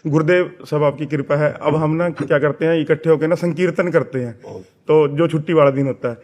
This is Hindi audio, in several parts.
गुरुदेव सब आपकी कृपा है। अब हम ना क्या करते हैं, इकट्ठे होकर ना संकीर्तन करते हैं। तो जो छुट्टी वाला दिन होता है,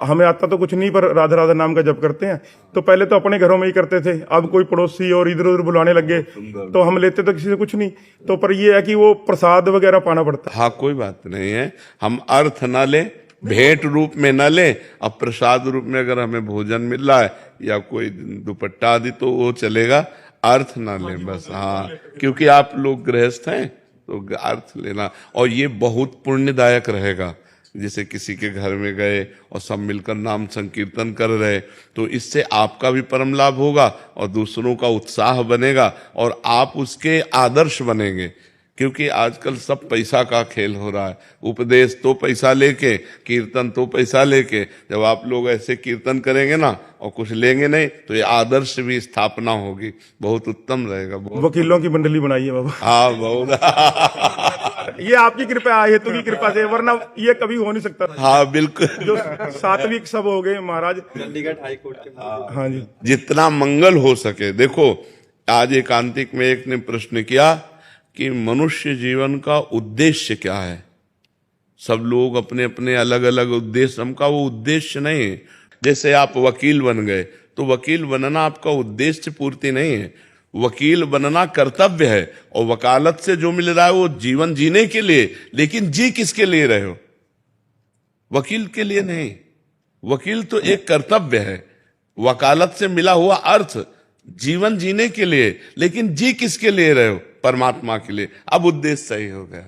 हमें आता तो कुछ नहीं, पर राधा राधा नाम का जप करते हैं। तो पहले तो अपने घरों में ही करते थे, अब कोई पड़ोसी और इधर उधर बुलाने लगे तो हम लेते तो किसी से कुछ नहीं। तो पर ये है कि वो प्रसाद वगैरह पाना पड़ता है। हाँ, कोई बात नहीं है, हम अर्थ ना ले, भेंट रूप में न ले, अब प्रसाद रूप में अगर हमें भोजन मिल रहा है या कोई दुपट्टा आदि तो वो चलेगा, अर्थ ना लें बस। हाँ, क्योंकि आप लोग गृहस्थ हैं तो अर्थ लेना, और ये बहुत पुण्यदायक रहेगा। जैसे किसी के घर में गए और सब मिलकर नाम संकीर्तन कर रहे, तो इससे आपका भी परम लाभ होगा और दूसरों का उत्साह बनेगा और आप उसके आदर्श बनेंगे। क्योंकि आजकल सब पैसा का खेल हो रहा है, उपदेश तो पैसा लेके, कीर्तन तो पैसा लेके। जब आप लोग ऐसे कीर्तन करेंगे ना और कुछ लेंगे नहीं, तो ये आदर्श भी स्थापना होगी, बहुत उत्तम रहेगा। वकीलों की मंडली बनाई है बाबा। हाँ, बहुत ये आपकी कृपा, हेतु की कृपा से, वरना ये कभी हो नहीं सकता। हाँ, बिल्कुल। जो सात्विक सब हो गए महाराज, चंडीगढ़ हाई कोर्ट के। हाँ जी, जितना मंगल हो सके। देखो, आज एकांतिक में एक ने प्रश्न किया कि मनुष्य जीवन का उद्देश्य क्या है। सब लोग अपने अपने अलग अलग उद्देश्य, हमका वो उद्देश्य नहीं है। जैसे आप वकील बन गए तो वकील बनना आपका उद्देश्य पूर्ति नहीं है, वकील बनना कर्तव्य है। और वकालत से जो मिल रहा है वो जीवन जीने के लिए, लेकिन जी किसके लिए रहे हो? वकील के लिए नहीं, वकील तो एक कर्तव्य है। वकालत से मिला हुआ अर्थ जीवन जीने के लिए, लेकिन जी किसके लिए रहे हो? परमात्मा के लिए। अब उद्देश्य सही हो गया।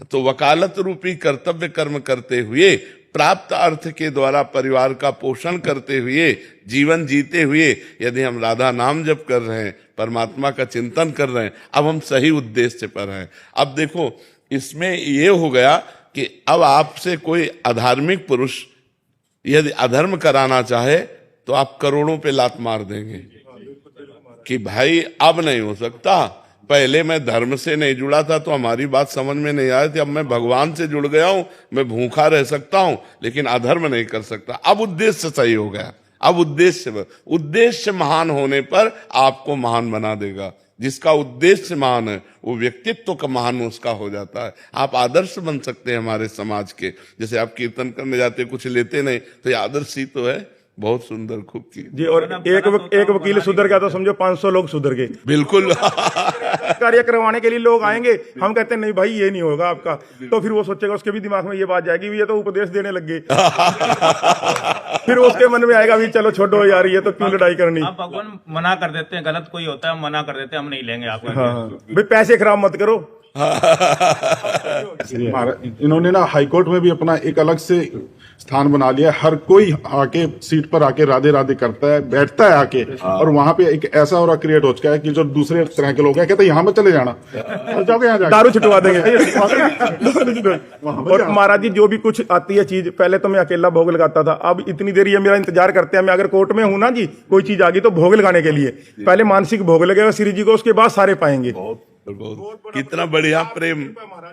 तो वकालत रूपी कर्तव्य कर्म करते हुए, प्राप्त अर्थ के द्वारा परिवार का पोषण करते हुए, जीवन जीते हुए यदि हम राधा नाम जप कर रहे हैं, परमात्मा का चिंतन कर रहे हैं, अब हम सही उद्देश्य पर हैं। अब देखो, इसमें ये हो गया कि अब आपसे कोई अधार्मिक पुरुष यदि अधर्म कराना चाहे तो आप करोड़ों पे लात मार देंगे कि भाई अब नहीं हो सकता, पहले मैं धर्म से नहीं जुड़ा था तो हमारी बात समझ में नहीं आई थी, अब मैं भगवान से जुड़ गया हूं, मैं भूखा रह सकता हूं लेकिन अधर्म नहीं कर सकता। अब उद्देश्य सही हो गया। अब उद्देश्य महान होने पर आपको महान बना देगा। जिसका उद्देश्य महान है वो व्यक्तित्व का महान उसका हो जाता है। आप आदर्श बन सकते हैं हमारे समाज के। जैसे आप कीर्तन करने जाते, कुछ लेते नहीं, तो ये आदर्श ही तो है। बहुत सुंदर, खूब की जी। और एक वकील सुधर गया तो समझो 500 लोग सुधर गए। बिल्कुल। कार्य करवाने के लिए लोग आएंगे, हम कहते हैं नहीं भाई ये नहीं होगा आपका, तो फिर वो सोचेगा, उसके भी दिमाग में ये बात जाएगी, ये तो उपदेश देने लग गए। फिर उसके मन में आएगा भी चलो छोड़ो यार, ये तो क्यों लड़ाई करनी। आप भगवान मना कर देते हैं, गलत कोई होता है मना कर देते हैं, हम नहीं लेंगे आपका। हाँ, भाई पैसे खराब मत करो। इन्होंने ना हाईकोर्ट में भी अपना एक अलग से स्थान बना लिया। हर कोई आके सीट पर आके राधे राधे करता है, बैठता है आके, और वहां पे एक ऐसा और क्रिएट हो चुका है कि जो दूसरे तरह के लोग हैं कहते हैं यहाँ पे चले जाना, और जाओगे यहाँ दारू छुटवा देंगे। और महाराज जी, जो भी कुछ आती है चीज, पहले तो मैं अकेला भोग लगाता था, अब इतनी देर ये मेरा इंतजार करते हैं। मैं अगर कोर्ट में हूं ना जी, कोई चीज आ गई तो भोग लगाने के लिए पहले मानसिक भोग लगेगा श्री जी को, उसके बाद सारे पाएंगे। बहुत कितना बढ़िया प्रेम,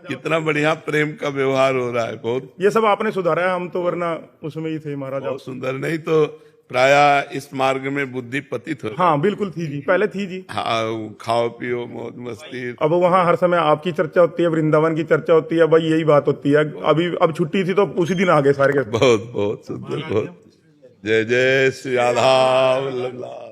कितना बढ़िया प्रेम का व्यवहार हो रहा है। बहुत ये सब आपने सुधारा है, हम तो वरना उसमें ही थे महाराज। बहुत सुंदर, नहीं तो प्राय इस मार्ग में बुद्धि पतित हो। हाँ बिल्कुल थी जी, पहले थी जी। हाँ, खाओ पियो मौज मस्ती। अब वहाँ हर समय आपकी चर्चा होती है, वृंदावन की चर्चा होती है, भाई यही बात होती है। अभी अब छुट्टी थी तो उसी दिन आ गए सारे के। बहुत बहुत सुंदर, बहुत। जय जय श्री राधा।